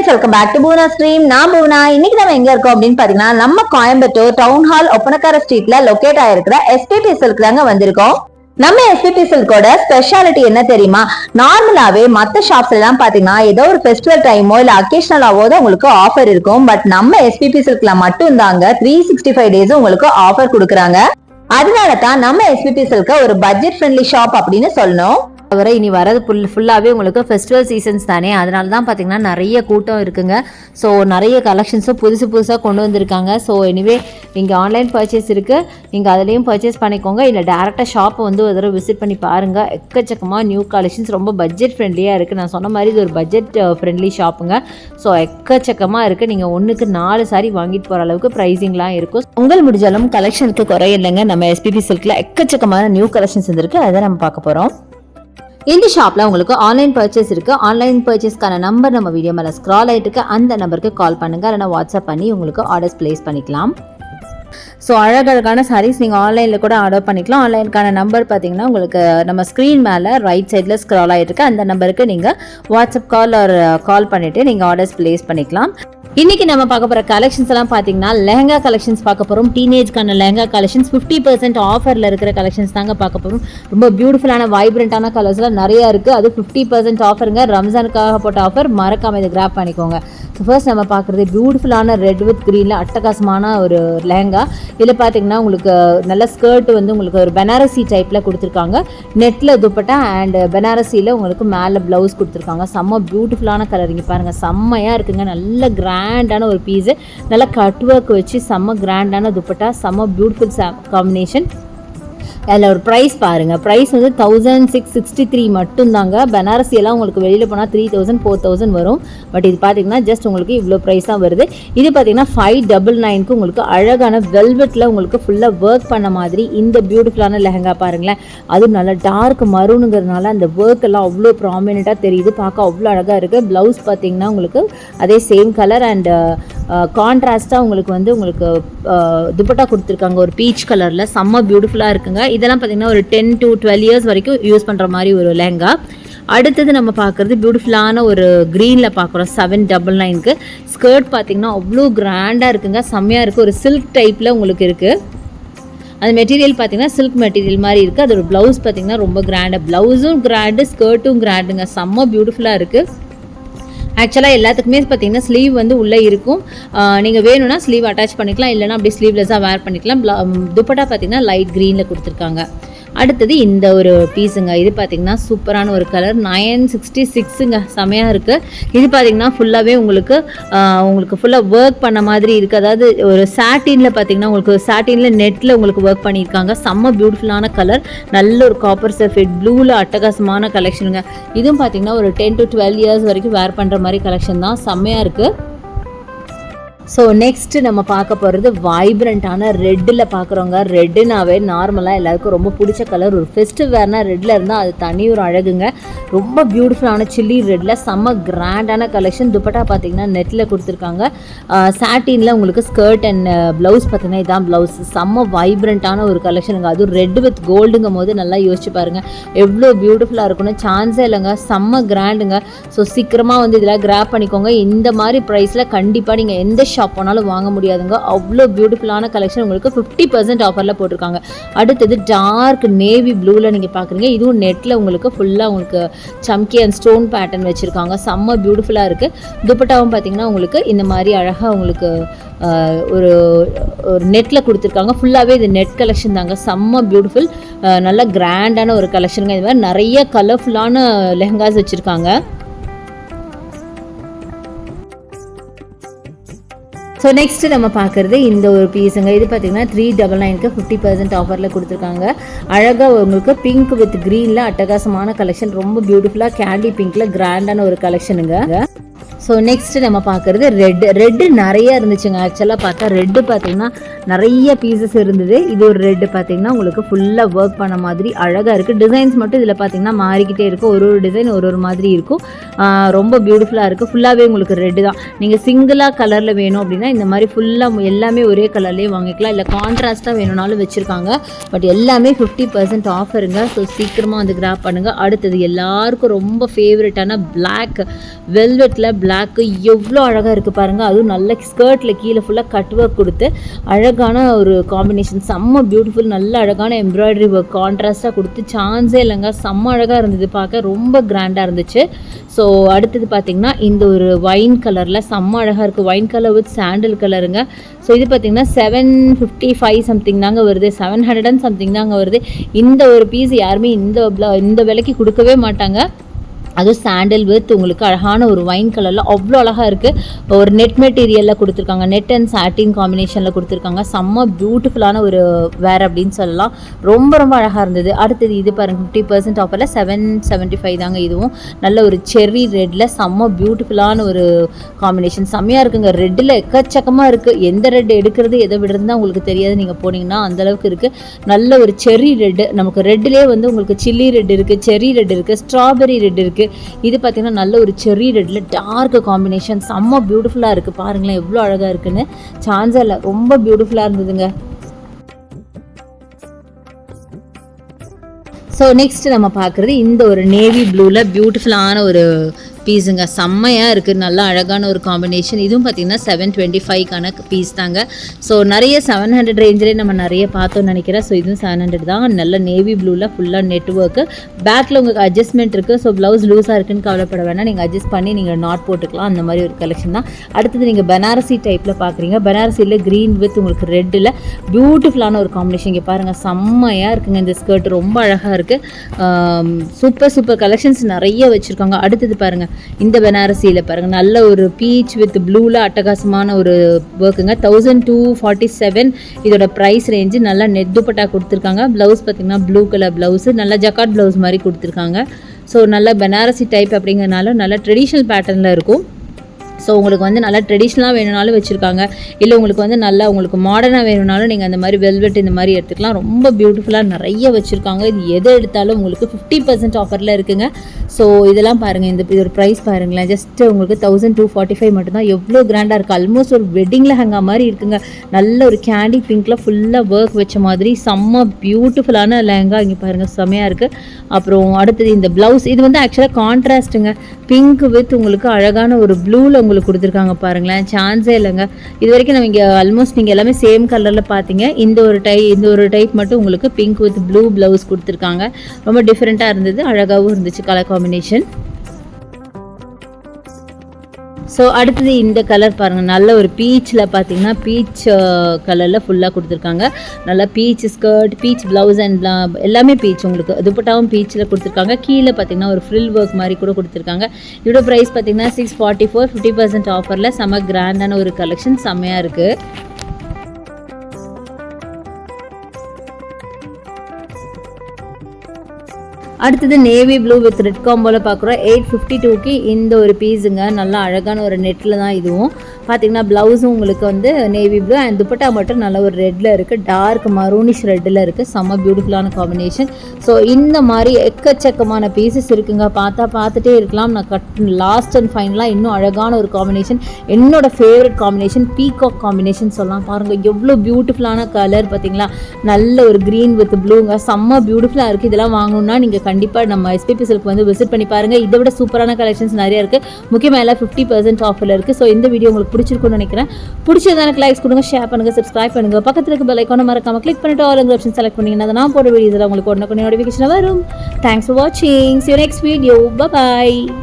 Friends, welcome back to Poona stream. நான் பூனா. இன்னைக்கு நம்ம எங்க இருக்கோம் அப்படின்னு பாத்தீங்கன்னா, நம்ம கோயம்புத்தூர் டவுன் ஹால் ஒப்பனக்கார ஸ்ட்ரீட்ல லொகேட் ஆயிருக்கிற எஸ்பிபி சில்க் தாங்க வந்திருக்கோம். நம்ம எஸ்பிபி சில்கோட ஸ்பெஷாலிட்டி என்ன தெரியுமா? நார்மலாவே மத்த ஷாப்ஸ்ல எல்லாம் பாத்தீங்கன்னா ஏதோ ஒரு ஃபெஸ்டிவல் டைமோ இல்ல அக்கேஷனலாவோ தான் உங்களுக்கு ஆஃபர் இருக்கும். பட் நம்ம எஸ்பிபி சில்க்ல மட்டும் தாங்க 365 டேஸ் உங்களுக்கு ஆஃபர் கொடுக்குறாங்க. அதனால தான் நம்ம எஸ்பிபி சில்க ஒரு பட்ஜெட் ஃப்ரெண்ட்லி ஷாப் அப்படின்னு சொல்லணும். தவிர இனி வரது ஃபுல்லாகவே உங்களுக்கு ஃபெஸ்டிவல் சீசன்ஸ் தானே, அதனால தான் பார்த்தீங்கன்னா நிறைய கூட்டம் இருக்குங்க. ஸோ நிறைய கலெக்ஷன்ஸும் புதுசாக கொண்டு வந்திருக்காங்க. ஸோ எனிவே இங்கே ஆன்லைன் பர்ச்சேஸ் இருக்குது, நீங்கள் அதுலேயும் பர்ச்சேஸ் பண்ணிக்கோங்க. இல்லை டேரெக்டாக ஷாப்பை வந்து ஒரு தடவை விசிட் பண்ணி பாருங்கள். எக்கச்சக்கமாக நியூ கலெக்ஷன்ஸ் ரொம்ப பட்ஜெட் ஃப்ரெண்ட்லியாக இருக்குது. நான் சொன்ன மாதிரி இது ஒரு பட்ஜெட் ஃப்ரெண்ட்லி ஷாப்புங்க. ஸோ எக்கச்சக்கமாக இருக்குது. நீங்கள் ஒன்றுக்கு 4 சாரி வாங்கிட்டு போகிற அளவுக்கு ப்ரைஸிங்லாம் இருக்கும். உங்கள் முடிஞ்சாலும் கலெக்ஷனுக்கு குறையில்லைங்க. நம்ம எஸ்பிபி சில்கில் எக்கச்சக்கமான நியூ கலெக்ஷன்ஸ் வந்துருக்கு, அதை நம்ம பார்க்க போகிறோம். இந்த ஷாப்பில் உங்களுக்கு ஆன்லைன் பர்ச்சேஸ் இருக்குது. ஆன்லைன் பர்ச்சேஸ்க்கான நம்பர் நம்ம வீடியோ மேலே ஸ்க்ரால் ஆகிட்டு இருக்கு. அந்த நம்பருக்கு கால் பண்ணுங்கள், இல்லைனா வாட்ஸ்அப் பண்ணி உங்களுக்கு ஆர்டர்ஸ் ப்ளேஸ் பண்ணிக்கலாம். ஸோ அழகழகான சாரீஸ் நீங்கள் ஆன்லைனில் கூட ஆர்டர் பண்ணிக்கலாம். ஆன்லைனுக்கான நம்பர் பார்த்தீங்கன்னா உங்களுக்கு நம்ம ஸ்க்ரீன் மேலே ரைட் சைடில் ஸ்க்ரால் ஆகிட்டு இருக்கு. அந்த நம்பருக்கு நீங்கள் வாட்ஸ்அப் கால் பண்ணிவிட்டு நீங்கள் ஆர்டர்ஸ் ப்ளேஸ் பண்ணிக்கலாம். இன்னைக்கு நம்ம பார்க்க போகிற கலெக்ஷன்ஸ் எல்லாம் பார்த்தீங்கன்னா லெஹங்கா கலெக்ஷன்ஸ் பார்க்க போகிறோம். டீனேஜ்க்கான லெஹங்கா கலெக்ஷன்ஸ் 50% ஆஃபரில் இருக்கிற கலெக்ஷன்ஸ் தாங்க பார்க்க போகிறோம். ரொம்ப பியூட்டிஃபுல்லான வைப்ரண்டான கலர்ஸ்லாம் நிறையா இருக்குது. அது 50% ஆஃபருங்க. ரம்ஜானுக்காக போட்ட ஆஃபர், மறக்காமல் இதை கிராப் பண்ணிக்கோங்க. ஸோ ஃபர்ஸ்ட் நம்ம பார்க்குறது பியூட்டிஃபுல்லான ரெட் வித் க்ரீனில் அட்டகாசமான ஒரு லெஹங்கா. இதில் பார்த்தீங்கன்னா உங்களுக்கு நல்ல ஸ்கர்ட் வந்து உங்களுக்கு ஒரு பனாரசி டைப்பில் கொடுத்துருக்காங்க. நெட்டில் துப்பட்டா அண்ட் பனாரசியில் உங்களுக்கு மேலே ப்ளவுஸ் கொடுத்துருக்காங்க. செம்ம பியூட்டிஃபுல்லான கலர். இங்கே பாருங்கள், செம்மையாக இருக்குங்க. நல்ல கிராண்டான ஒரு பீஸு, நல்லா கட் ஒர்க் வச்சு செம்ம கிராண்டான துப்பட்டா, செம்ம பியூட்டிஃபுல் காம்பினேஷன். அதில் ஒரு ப்ரைஸ் பாருங்கள். ப்ரைஸ் வந்து 1663 மட்டும்தாங்க. பனாரசியெல்லாம் உங்களுக்கு வெளியில் போனால் 3000 4000 வரும். பட் இது பார்த்தீங்கன்னா ஜஸ்ட் உங்களுக்கு இவ்வளோ ப்ரைஸ் தான் வருது. இது பார்த்தீங்கன்னா 599க்கு உங்களுக்கு அழகான வெல்வெட்டில் உங்களுக்கு ஃபுல்லாக ஒர்க் பண்ண மாதிரி இந்த பியூட்டிஃபுல்லான லெஹங்கா பாருங்களேன். அதுவும் நல்லா டார்க் மரூனுங்கிறதுனால அந்த ஒர்க் எல்லாம் அவ்வளோ ப்ராமினெண்ட்டாக தெரியுது, பார்க்க அவ்வளோ அழகாக இருக்குது. ப்ளவுஸ் பார்த்தீங்கன்னா உங்களுக்கு அதே சேம் கலர் அண்ட் கான்ட்ராஸ்ட்டாக உங்களுக்கு வந்து உங்களுக்கு துப்பட்டா கொடுத்துருக்காங்க ஒரு பீச் கலரில். செம்ம பியூட்டிஃபுல்லாக இருக்குங்க. இதெல்லாம் பார்த்தீங்கன்னா ஒரு 10 to 12 இயர்ஸ் வரைக்கும் யூஸ் பண்ணுற மாதிரி ஒரு லெஹங்கா. அடுத்தது நம்ம பார்க்குறது பியூட்டிஃபுல்லான ஒரு க்ரீனில் பார்க்குறோம். 799க்கு ஸ்கர்ட் பார்த்தீங்கன்னா அவ்வளோ கிராண்டாக இருக்குங்க, செம்மையாக இருக்குது. ஒரு சில்க் டைப்பில் உங்களுக்கு இருக்குது. அந்த மெட்டீரியல் பார்த்தீங்கன்னா சில்க் மெட்டீரியல் மாதிரி இருக்குது. அது ஒரு ப்ளவுஸ் பார்த்தீங்கன்னா ரொம்ப கிராண்டாக, ப்ளவுஸும் கிராண்டு ஸ்கர்ட்டும் கிராண்டுங்க. செம்ம பியூட்டிஃபுல்லாக இருக்குது. ஆக்சுவலாக எல்லாத்துக்குமே பார்த்தீங்கன்னா ஸ்லீவ் வந்து உள்ளே இருக்கும். நீங்கள் வேணும்னா ஸ்லீவ் அட்டாச் பண்ணிக்கலாம், இல்லைனா அப்படி ஸ்லீவ்லெஸ்ஸாக வேர் பண்ணிக்கலாம். துப்பட்டா பார்த்தீங்கன்னா லைட் க்ரீனில் கொடுத்துருக்காங்க. அடுத்தது இந்த ஒரு பீஸுங்க. இது பார்த்தீங்கன்னா சூப்பரான ஒரு கலர், 966ங்க, செமையாக இருக்குது. இது பார்த்தீங்கன்னா ஃபுல்லாகவே உங்களுக்கு ஃபுல்லாக ஒர்க் பண்ண மாதிரி இருக்குது. அதாவது ஒரு சாட்டினில் பார்த்தீங்கன்னா உங்களுக்கு சாட்டினில் நெட்டில் உங்களுக்கு ஒர்க் பண்ணியிருக்காங்க. செம்ம பியூட்டிஃபுல்லான கலர், நல்ல ஒரு காப்பர் சல்ஃபேட் ப்ளூவில் அட்டகாசமான கலெக்ஷனுங்க. இதுவும் பார்த்தீங்கன்னா ஒரு 10 to 12 இயர்ஸ் வரைக்கும் வேர் பண்ணுற மாதிரி கலெக்ஷன் தான், செம்மையாக இருக்குது. ஸோ நெக்ஸ்ட்டு நம்ம பார்க்க போகிறது வைப்ரண்ட்டான ரெட்டில் பார்க்குறோங்க. ரெட்டுனாவே நார்மலாக எல்லாருக்கும் ரொம்ப பிடிச்ச கலர். ஒரு ஃபெஸ்டிவ் வேர்னால் ரெட்டில் இருந்தால் அது தனி ஒரு அழகுங்க. ரொம்ப பியூட்டிஃபுல்லான சில்லி ரெட்டில் செம்ம கிராண்டான கலெக்ஷன். துப்பட்டா பார்த்தீங்கன்னா நெட்டில் கொடுத்துருக்காங்க. சாட்டினில் உங்களுக்கு ஸ்கர்ட் அண்ட் ப்ளவுஸ் பார்த்தீங்கன்னா இதான் ப்ளவுஸ். செம்ம வைப்ரண்ட்டான ஒரு கலெக்ஷனுங்க. அதுவும் ரெட் வித் கோல்டுங்கும் போது நல்லா யோசிச்சு பாருங்கள் எவ்வளோ பியூட்டிஃபுல்லாக இருக்குன்னு. சான்ஸே இல்லைங்க, செம்ம கிராண்டுங்க. ஸோ சீக்கிரமாக வந்து இதெல்லாம் கிராப் பண்ணிக்கோங்க. இந்த மாதிரி ப்ரைஸில் கண்டிப்பாக நீங்கள் எந்த ஷாப் போனாலும் வாங்க முடியாதுங்க. அவ்வளோ பியூட்டிஃபுல்லான கலெக்ஷன் உங்களுக்கு 50% ஆஃபரில் போட்டிருக்காங்க. அடுத்தது டார்க் நேவி ப்ளூவில் நீங்கள் பார்க்குறீங்க. இதுவும் நெட்டில் உங்களுக்கு ஃபுல்லாக உங்களுக்கு சம்கி அண்ட் ஸ்டோன் பேட்டர்ன் வச்சுருக்காங்க. செம்ம பியூட்டிஃபுல்லாக இருக்குது. துப்பட்டாவும் பார்த்தீங்கன்னா உங்களுக்கு இந்த மாதிரி அழகாக உங்களுக்கு ஒரு நெட்டில் கொடுத்துருக்காங்க. ஃபுல்லாகவே இது நெட் கலெக்ஷன் தாங்க. செம்ம பியூட்டிஃபுல், நல்ல கிராண்டான ஒரு கலெக்ஷனுங்க. இது மாதிரி நிறைய கலர்ஃபுல்லான லெஹங்காஸ் வச்சுருக்காங்க. ஸோ நெக்ஸ்ட்டு நம்ம பார்க்குறது இந்த ஒரு பீஸுங்க. இது பார்த்தீங்கன்னா 399க்கு 50% ஆஃபரில் கொடுத்துருக்காங்க. அழகாக உங்களுக்கு பிங்க் வித் க்ரீனில் அட்டகாசமான கலெக்ஷன். ரொம்ப பியூட்டிஃபுல்லாக கேண்டி பிங்க்கில் கிராண்டான ஒரு கலெக்ஷனுங்க. ஸோ நெக்ஸ்ட்டு நம்ம பார்க்குறது ரெட்டு நிறைய இருந்துச்சுங்க. ஆக்சுவலாக பார்த்தா ரெட்டு பார்த்தீங்கன்னா நிறைய பீசஸ் இருந்தது. இது ஒரு ரெட்டு பார்த்தீங்கன்னா உங்களுக்கு ஃபுல்லாக ஒர்க் பண்ண மாதிரி அழகாக இருக்குது. டிசைன்ஸ் மட்டும் இதில் பார்த்தீங்கன்னா மாறிக்கிட்டே இருக்கும். ஒரு டிசைன் ஒரு மாதிரி இருக்கும். ரொம்ப பியூட்டிஃபுல்லாக இருக்குது. ஃபுல்லாகவே உங்களுக்கு ரெட்டு தான். நீங்கள் சிங்கிளாக கலரில் வேணும் அப்படின்னா இந்த மாதிரி ஃபுல்லாக எல்லாமே ஒரே கலர்லேயே வாங்கிக்கலாம். இல்லை கான்ட்ராஸ்ட்டாக வேணும்னாலும் வச்சுருக்காங்க. பட் எல்லாமே 50% ஆஃபருங்க. ஸோ சீக்கிரமாக வந்து கிராப் பண்ணுங்கள். அடுத்தது எல்லாருக்கும் ரொம்ப ஃபேவரட்டான பிளாக் வெல்வெட்டில் பிளாக்கு எவ்வளோ அழகாக இருக்குது பாருங்கள். அதுவும் நல்ல ஸ்கர்ட்டில் கீழே ஃபுல்லாக கட் ஒர்க் கொடுத்து அழகான ஒரு காம்பினேஷன், செம்ம பியூட்டிஃபுல், நல்ல அழகான எம்ப்ராய்டரி ஒர்க் கான்ட்ராஸ்ட்டாக கொடுத்து சான்ஸே இல்லைங்க, செம்ம அழகாக இருந்தது பார்க்க, ரொம்ப கிராண்டாக இருந்துச்சு. ஸோ அடுத்தது பார்த்திங்கன்னா இந்த ஒரு ஒயின் கலரில் செம்ம அழகாக இருக்குது, ஒயின் கலர் வித் சாண்டில் கலருங்க. ஸோ இது பார்த்திங்கன்னா 755 சம்திங் தாங்க வருது, 700 and சம்திங் தாங்க வருது. இந்த ஒரு பீஸ் யாருமே இந்த விலைக்கு கொடுக்கவே மாட்டாங்க. அதுவும் சாண்டில் வித் உங்களுக்கு அழகான ஒரு ஒயின் கலரில் அவ்வளோ அழகாக இருக்குது. ஒரு நெட் மெட்டீரியலில் கொடுத்துருக்காங்க, நெட் அண்ட் சாட்டின் காம்பினேஷனில் கொடுத்துருக்காங்க. செம்ம பியூட்டிஃபுல்லான ஒரு வேர் அப்படின்னு சொல்லலாம், ரொம்ப ரொம்ப அழகாக இருந்தது. அடுத்தது இது பாருங்கள் 50% ஆஃபரில் 775 தாங்க. இதுவும் நல்ல ஒரு செர்ரி ரெட்டில் செம்ம பியூட்டிஃபுல்லான ஒரு காம்பினேஷன், செம்மையாக இருக்குங்க. ரெட்டில் எக்கச்சக்கமாக இருக்குது, எந்த ரெட் எடுக்கிறது எதை விடுறது தான் உங்களுக்கு தெரியாது, நீங்கள் போனீங்கன்னா அந்தளவுக்கு இருக்குது. நல்ல ஒரு செர்ரி ரெட்டு, நமக்கு ரெட்டிலே வந்து உங்களுக்கு சில்லி ரெட் இருக்குது, செர்ரி ரெட் இருக்குது, ஸ்ட்ராபெரி ரெட் இருக்குது. இது பார்த்தீங்கன்னா நல்ல ஒரு செர்ரி ரெட்டில் டார்க் காம்பினேஷன், செம்ம பியூட்டிஃபுல்லாக இருக்குது. பாருங்களேன் எவ்வளோ அழகாக இருக்குன்னு, சான்ஸே இல்லை, ரொம்ப பியூட்டிஃபுல்லாக இருந்ததுங்க. ஸோ நெக்ஸ்ட் நம்ம பார்க்குறது இந்த ஒரு நேவி ப்ளூவில் பியூட்டிஃபுல்லான ஒரு பீஸுங்க, செம்மையாக இருக்குது, நல்லா அழகான ஒரு காம்பினேஷன். இதுவும் பார்த்திங்கன்னா 725க்கான பீஸ் தாங்க. ஸோ நிறைய 700 ரேஞ்சிலே நம்ம நிறைய பார்த்தோம்னு நினைக்கிறேன். ஸோ இதுவும் 700 தான். நல்ல நேவி ப்ளூவில் ஃபுல்லாக நெட்ஒர்க்கு, பேக்கில் உங்களுக்கு அட்ஜஸ்ட்மெண்ட் இருக்குது. ஸோ ப்ளவுஸ் லூஸாக இருக்குன்னு கவலைப்பட வேணாம், நீங்கள் அட்ஜஸ்ட் பண்ணி நீங்கள் நாட் போட்டுக்கலாம், அந்த மாதிரி ஒரு கலெக்ஷன் தான். அடுத்தது நீங்கள் பனாரசி டைப்பில் பார்க்குறீங்க, பனாரசியில் க்ரீன் வித் உங்களுக்கு ரெட்டில் பியூட்டிஃபுல்லான ஒரு காம்பினேஷன். இங்கே பாருங்கள் செம்மையாக இருக்குங்க, இந்த ஸ்கர்ட் ரொம்ப அழகாக இருக்குது. சூப்பர் கலெக்ஷன்ஸ் நிறைய வச்சுருக்காங்க. அடுத்தது பாருங்கள் இந்த பனாரசியில் பாருங்கள், நல்ல ஒரு பீச் வித் ப்ளூவில் அட்டகாசமான ஒரு ஒர்க்குங்க. 1247 இதோட ப்ரைஸ் ரேஞ்சு. நல்லா நெட் துப்பட்டா கொடுத்துருக்காங்க. ப்ளவுஸ் பார்த்திங்கன்னா ப்ளூ கலர் ப்ளவுஸு, நல்லா ஜக்காட் ப்ளவுஸ் மாதிரி கொடுத்துருக்காங்க. ஸோ நல்ல பனாரசி டைப் அப்படிங்கிறனால நல்லா ட்ரெடிஷ்னல் பேட்டர்னில் இருக்கும். ஸோ உங்களுக்கு வந்து நல்லா ட்ரெடிஷ்னலாக வேணும்னாலும் வச்சுருக்காங்க, இல்லை உங்களுக்கு வந்து நல்லா உங்களுக்கு மாடர்னாக வேணும்னாலும் நீங்கள் அந்த மாதிரி வெல்வெட் இந்த மாதிரி எடுத்துக்கலாம். ரொம்ப பியூட்டிஃபுல்லாக நிறைய வச்சுருக்காங்க. இது எதை எடுத்தாலும் உங்களுக்கு 50% ஆஃபரில் இருக்குங்க. ஸோ இதெல்லாம் பாருங்கள், இதோட ப்ரைஸ் பாருங்களேன், ஜஸ்ட் உங்களுக்கு 1245 மட்டும்தான். எவ்வளோ கிராண்டாக இருக்குது, ஆல்மோஸ்ட் ஒரு வெட்டிங் லெஹங்கா மாதிரி இருக்குங்க. நல்ல ஒரு கேண்டி பிங்க்கில் ஃபுல்லாக ஒர்க் வச்ச மாதிரி செம்ம பியூட்டிஃபுல்லான லெஹங்கா. இங்கே பாருங்கள் செம்மையாக இருக்குது. அப்புறம் அடுத்தது இந்த ப்ளவுஸ், இது வந்து ஆக்சுவலாக கான்ட்ராஸ்ட்டுங்க, பிங்க் வித் உங்களுக்கு அழகான ஒரு ப்ளூவில் உங்களுக்கு கொடுத்துருக்காங்க பாருங்களேன், சான்ஸே இல்லைங்க. இது வரைக்கும் நம்ம இங்கே ஆல்மோஸ்ட் நீங்கள் எல்லாமே சேம் கலரில் பார்த்தீங்க. இந்த ஒரு டைப் மட்டும் உங்களுக்கு பிங்க் வித் ப்ளூ ப்ளவுஸ் கொடுத்துருக்காங்க. ரொம்ப டிஃப்ரெண்ட்டாக இருந்தது, அழகாகவும் இருந்துச்சு கலர் காம்பினேஷன். ஸோ அடுத்தது இந்த கலர் பாருங்கள், நல்ல ஒரு பீச்சில் பார்த்தீங்கன்னா பீச் கலரில் ஃபுல்லாக கொடுத்துருக்காங்க. நல்லா beach skirt, beach blouse and எல்லாமே பீச், உங்களுக்கு துப்பட்டாவும் பீச்சில் கொடுத்துருக்காங்க. கீழே பார்த்தீங்கன்னா ஒரு ஃப்ரில் ஒர்க் மாதிரி கூட கொடுத்துருக்காங்க. இதோட ப்ரைஸ் பார்த்தீங்கன்னா 644, 50% ஆஃபரில் செம்ம கிராண்டான ஒரு கலெக்ஷன், செம்மையாக இருக்குது. அடுத்தது நேவி ப்ளூ வித் ரெட் காம்போவில் பார்க்குறோம். 852க்கு இந்த ஒரு பீஸுங்க, நல்லா அழகான ஒரு நெட்டில் தான். இதுவும் பார்த்தீங்கன்னா ப்ளவுஸும் உங்களுக்கு வந்து நேவி ப்ளூ அண்ட் துப்பட்டா மட்டும் நல்ல ஒரு ரெட்டில் இருக்குது, டார்க் மரூனிஷ் ரெட்டில் இருக்குது. செம்ம பியூட்டிஃபுல்லான காம்பினேஷன். ஸோ இந்த மாதிரி எக்கச்சக்கமான பீசஸ் இருக்குங்க, பார்த்துட்டே இருக்கலாம். நான் லாஸ்ட் அண்ட் ஃபைனலாக இன்னும் அழகான ஒரு காம்பினேஷன், என்னோட ஃபேவரட் காம்பினேஷன் பீகாக் காம்பினேஷன் சொல்லலாம். பாருங்கள் எவ்வளோ பியூட்டிஃபுல்லான கலர் பார்த்தீங்களா, நல்ல ஒரு க்ரீன் வித் ப்ளூங்க, செம்ம பியூட்டிஃபுல்லாக இருக்குது. இதெல்லாம் வாங்கணுன்னா நீங்கள் கண்டிப்பாக நம்ம எஸ்பிபி சில்க் வந்து விசிட் பண்ணி பாருங்கள். இதை விட சூப்பரான கலெக்ஷன்ஸ் நிறைய இருக்குது, முக்கியமாக எல்லாம் 50% ஆஃபரில் இருக்குது. ஸோ இந்த வீடியோ உங்களுக்கு பிடிச்சிருக்குன்னு நினைக்கிறேன். பிடிச்சதான லைக்ஸ் கொடுங்க, ஷேர் பண்ணுங்கள், சப்ஸ்கிரைப் பண்ணுங்கள். பக்கத்தில் இருக்க பெல் ஐகானை மறக்காமல் கிளிக் பண்ணிட்டு ஆல் ஆப்ஷன் செலக்ட் பண்ணிங்கன்னா நான் போட வீடியோஸில் உங்களுக்கு உடனே நோட்டிஃபிகேஷன் வரும். தேங்க்ஸ் ஃபார் வாட்சிங். See you next video. Bye bye.